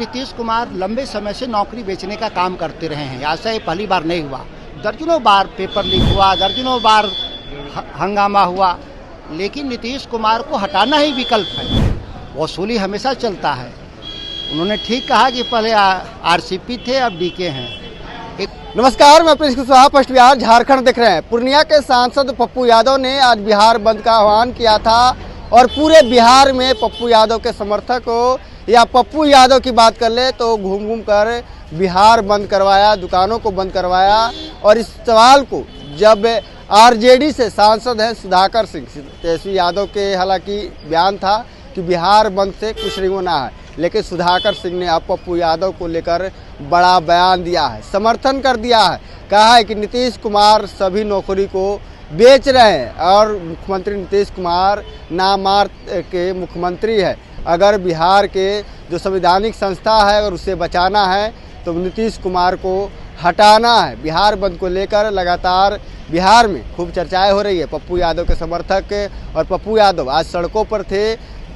नीतीश कुमार लंबे समय से नौकरी बेचने का काम करते रहे हैं। ऐसा ये पहली बार नहीं हुआ। दर्जनों बार पेपर लीक हुआ, दर्जनों बार हंगामा हुआ, लेकिन नीतीश कुमार को हटाना ही विकल्प है। वसूली हमेशा चलता है। उन्होंने ठीक कहा कि पहले आरसीपी थे, अब डीके हैं। नमस्कार, मैं प्रिंस कुशवाहा, फर्स्ट बिहार झारखंड देख रहे हैं। पूर्णिया के सांसद पप्पू यादव ने आज बिहार बंद का आह्वान किया था और पूरे बिहार में पप्पू यादव के समर्थक हो या पप्पू यादव की बात कर ले तो घूम घूम कर बिहार बंद करवाया, दुकानों को बंद करवाया। और इस सवाल को जब आरजेडी से सांसद हैं सुधाकर सिंह, तेजस्वी यादव के हालांकि बयान था कि बिहार बंद से कुछ नहीं होना है, लेकिन सुधाकर सिंह ने अब पप्पू यादव को लेकर बड़ा बयान दिया है, समर्थन कर दिया है। कहा है कि नीतीश कुमार सभी नौकरी को बेच रहे हैं और मुख्यमंत्री नीतीश कुमार नामात्र के मुख्यमंत्री है। अगर बिहार के जो संवैधानिक संस्था है अगर उसे बचाना है तो नीतीश कुमार को हटाना है। बिहार बंद को लेकर लगातार बिहार में खूब चर्चाएं हो रही है। पप्पू यादव के समर्थक और पप्पू यादव आज सड़कों पर थे।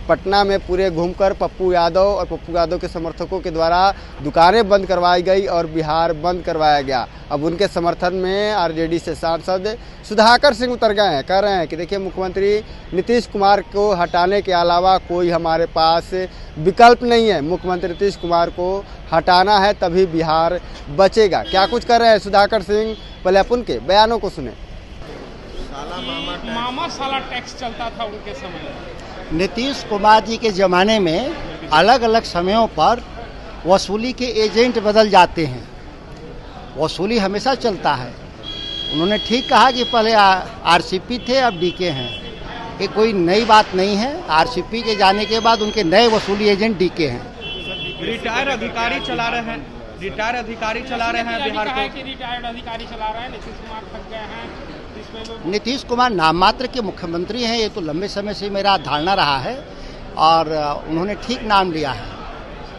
पटना में पूरे घूमकर पप्पू यादव और पप्पू यादव के समर्थकों के द्वारा दुकानें बंद करवाई गई और बिहार बंद करवाया गया। अब उनके समर्थन में आरजेडी से सांसद सुधाकर सिंह उतर गए हैं। कह रहे हैं कि देखिए, मुख्यमंत्री नीतीश कुमार को हटाने के अलावा कोई हमारे पास विकल्प नहीं है। मुख्यमंत्री नीतीश कुमार को हटाना है, तभी बिहार बचेगा। क्या कुछ कर रहे हैं सुधाकर सिंह, पहले अपन के बयानों को सुने। मामा साला टैक्स चलता था उनके समय। नीतीश कुमार जी के ज़माने में अलग अलग समयों पर वसूली के एजेंट बदल जाते हैं। वसूली हमेशा चलता है। उन्होंने ठीक कहा कि पहले आरसीपी थे, अब डीके हैं। ये कोई नई बात नहीं है। आरसीपी के जाने के बाद उनके नए वसूली एजेंट डीके हैं। रिटायर्ड अधिकारी चला रहे हैं, बिहार को। रिटायर्ड अधिकारी चला रहे हैं, नीतीश कुमार थक गए हैं। नीतीश कुमार नाम मात्र के मुख्यमंत्री हैं, ये तो लंबे समय से मेरा धारणा रहा है और उन्होंने ठीक नाम लिया है।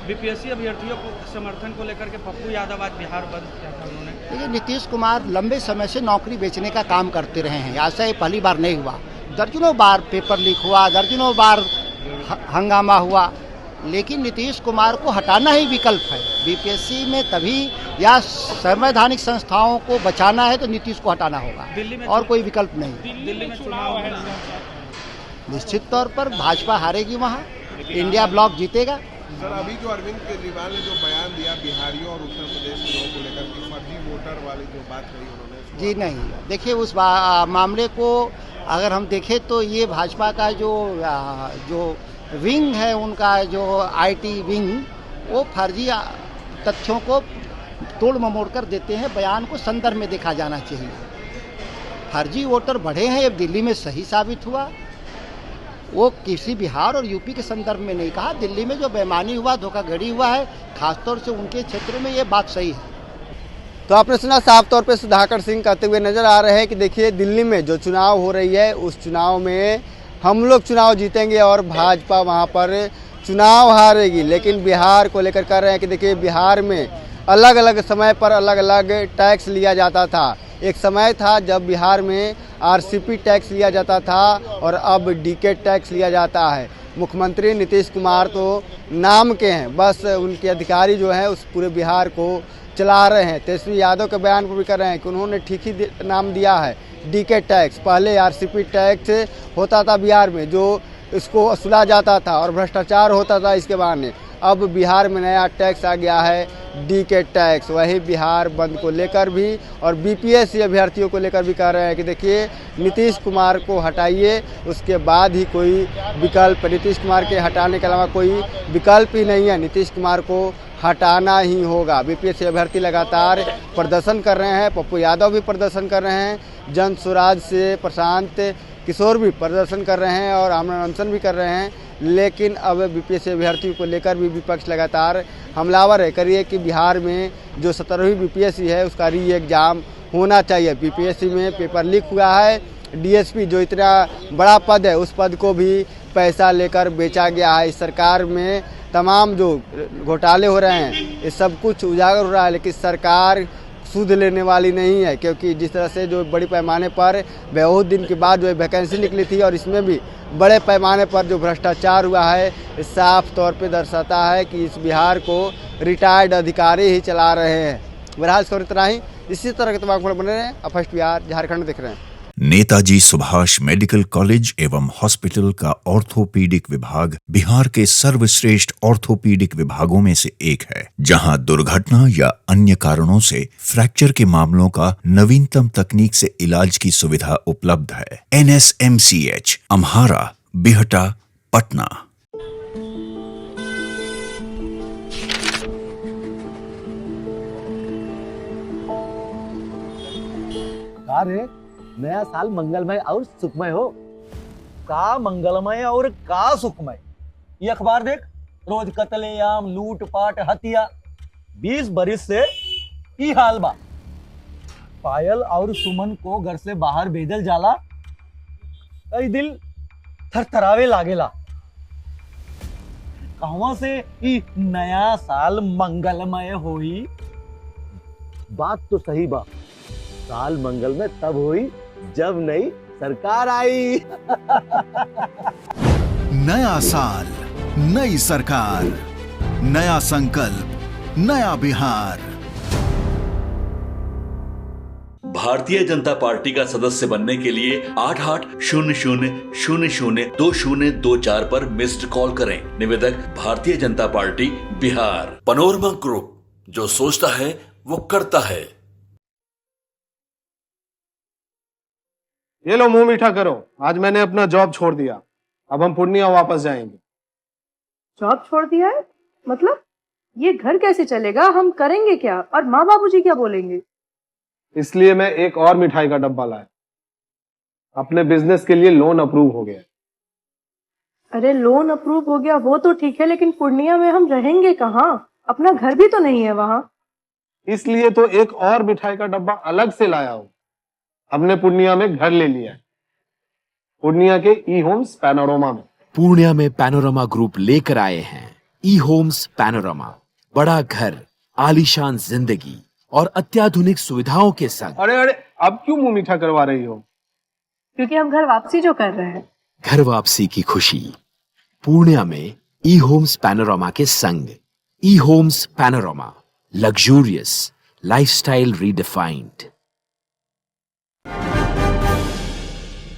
बीपीएससी अभ्यर्थियों को समर्थन को लेकर के पप्पू यादव आज बिहार बंद किया था उन्होंने। देखिए, नीतीश कुमार लंबे समय से नौकरी बेचने का काम करते रहे हैं। ऐसा ये पहली बार नहीं हुआ। दर्जनों बार पेपर लीक हुआ, दर्जनों बार हंगामा हुआ, लेकिन नीतीश कुमार को हटाना ही विकल्प है। बीपीएससी में तभी या संवैधानिक संस्थाओं को बचाना है तो नीतीश को हटाना होगा, और कोई विकल्प नहीं। दिल्ली में चुनाव है, निश्चित तौर पर भाजपा हारेगी, वहाँ इंडिया ब्लॉक जीतेगा। सर, अभी जो अरविंद केजरीवाल ने जो बयान दिया बिहारियों और उत्तर प्रदेश के लोगों को लेकर के फर्जी वोटर वाली जो बात कही उन्होंने, जी नहीं, देखिए उस मामले को अगर हम देखें तो ये भाजपा का जो विंग है, उनका जो आईटी विंग, वो फर्जी तथ्यों को तोड़ ममोड़ कर देते हैं। बयान को संदर्भ में देखा जाना चाहिए। फर्जी वोटर बढ़े हैं, ये दिल्ली में सही साबित हुआ। वो किसी बिहार और यूपी के संदर्भ में नहीं कहा। दिल्ली में जो बेईमानी हुआ, धोखाधड़ी हुआ है, खासतौर से उनके क्षेत्र में, ये बात सही है। तो आपने सुना, साफ तौर पे सुधाकर सिंह कहते हुए नजर आ रहे हैं कि देखिए, दिल्ली में जो चुनाव हो रही है उस चुनाव में हम लोग चुनाव जीतेंगे और भाजपा वहां पर चुनाव हारेगी। लेकिन बिहार को लेकर कह रहे हैं कि देखिए, बिहार में अलग अलग समय पर अलग अलग टैक्स लिया जाता था। एक समय था जब बिहार में आरसीपी टैक्स लिया जाता था और अब डीके टैक्स लिया जाता है। मुख्यमंत्री नीतीश कुमार तो नाम के हैं, बस उनके अधिकारी जो हैं उस पूरे बिहार को चला रहे हैं। तेजस्वी यादव के बयान पर भी कर रहे हैं कि उन्होंने ठीक ही नाम दिया है, डीके टैक्स। पहले आरसीपी टैक्स होता था बिहार में, जो इसको वसूला जाता था और भ्रष्टाचार होता था इसके बहाने। अब बिहार में नया टैक्स आ गया है, डीके टैक्स। वही बिहार बंद को लेकर भी और बीपीएससी अभ्यर्थियों को लेकर भी कह रहे हैं कि देखिए, नीतीश कुमार को हटाइए, उसके बाद ही कोई विकल्प, नीतीश कुमार के हटाने के अलावा कोई विकल्प ही नहीं है। नीतीश कुमार को हटाना ही होगा। बीपीएससी अभ्यर्थी लगातार प्रदर्शन कर रहे हैं, पप्पू यादव भी प्रदर्शन कर रहे हैं, जन स्वराज से प्रशांत किशोर भी प्रदर्शन कर रहे हैं और आमरण अनशन भी कर रहे हैं। लेकिन अब बीपीएससी अभ्यर्थियों को लेकर भी विपक्ष लगातार हमलावर है। करिए कि बिहार में जो 17वीं बीपीएससी है उसका री एग्जाम होना चाहिए। बीपीएससी में पेपर लीक हुआ है, डीएसपी जो इतना बड़ा पद है उस पद को भी पैसा लेकर बेचा गया है। इस सरकार में तमाम जो घोटाले हो रहे हैं ये सब कुछ उजागर हो रहा है, लेकिन सरकार सुध लेने वाली नहीं है, क्योंकि जिस तरह से जो बड़ी पैमाने पर बहुत दिन के बाद जो वैकेंसी निकली थी और इसमें भी बड़े पैमाने पर जो भ्रष्टाचार हुआ है, इस साफ तौर पे दर्शाता है कि इस बिहार को रिटायर्ड अधिकारी ही चला रहे हैं। बहरहाल इसको इतना ही, इसी तरह के तमाम खबर बने रहे। अब फर्स्ट बिहार झारखंड देख रहे हैं। नेताजी सुभाष मेडिकल कॉलेज एवं हॉस्पिटल का ऑर्थोपीडिक विभाग बिहार के सर्वश्रेष्ठ ऑर्थोपीडिक विभागों में से एक है, जहां दुर्घटना या अन्य कारणों से फ्रैक्चर के मामलों का नवीनतम तकनीक से इलाज की सुविधा उपलब्ध है। NSMCH, अम्हारा, बिहटा, पटना। अरे नया साल मंगलमय और सुखमय हो। का मंगलमय और का सुखमय। ये अखबार देख, रोज कत्लेआम, लूटपाट, हत्या। 20 बरिस से ई हाल बा। पायल और सुमन को घर से बाहर भेजल जाला, कई दिल थरथरावे लागेला। कहवा से ई नया साल मंगलमय होई। बात तो सही बा, साल मंगलमय तब हुई जब नई सरकार आई। नया साल, नई सरकार, नया संकल्प, नया बिहार। भारतीय जनता पार्टी का सदस्य बनने के लिए 8800002024 पर मिस्ड कॉल करें। निवेदक Bharatiya Janata party Bihar. Panorama group, जो सोचता है वो करता है। ये लो मुंह मीठा करो, आज मैंने अपना जॉब छोड़ दिया। अब हम पूर्णिया वापस जाएंगे। जॉब छोड़ दिया है? मतलब ये घर कैसे चलेगा? हम करेंगे क्या? और माँ बाबूजी क्या बोलेंगे? इसलिए मैं एक और मिठाई का डब्बा लाया। अपने बिजनेस के लिए लोन अप्रूव हो गया। अरे लोन अप्रूव हो गया वो तो ठीक है, लेकिन पूर्णिया में हम रहेंगे कहाँ? अपना घर भी तो नहीं है वहाँ। इसलिए तो एक और मिठाई का डब्बा अलग से लाया हूँ। हमने पूर्णिया में घर ले लिया है, पूर्णिया के ई होम्स पैनोरमा में। पूर्णिया में पैनोरमा ग्रुप लेकर आए हैं ई होम्स पैनोरमा। बड़ा घर, आलीशान जिंदगी और अत्याधुनिक सुविधाओं के संग। अरे अब क्यों मुंह मीठा करवा रही हो? क्योंकि हम घर वापसी जो कर रहे हैं। घर वापसी की खुशी पूर्णिया में ई होम्स पैनोरमा के संग। E Homes Panorama, luxurious lifestyle redefined.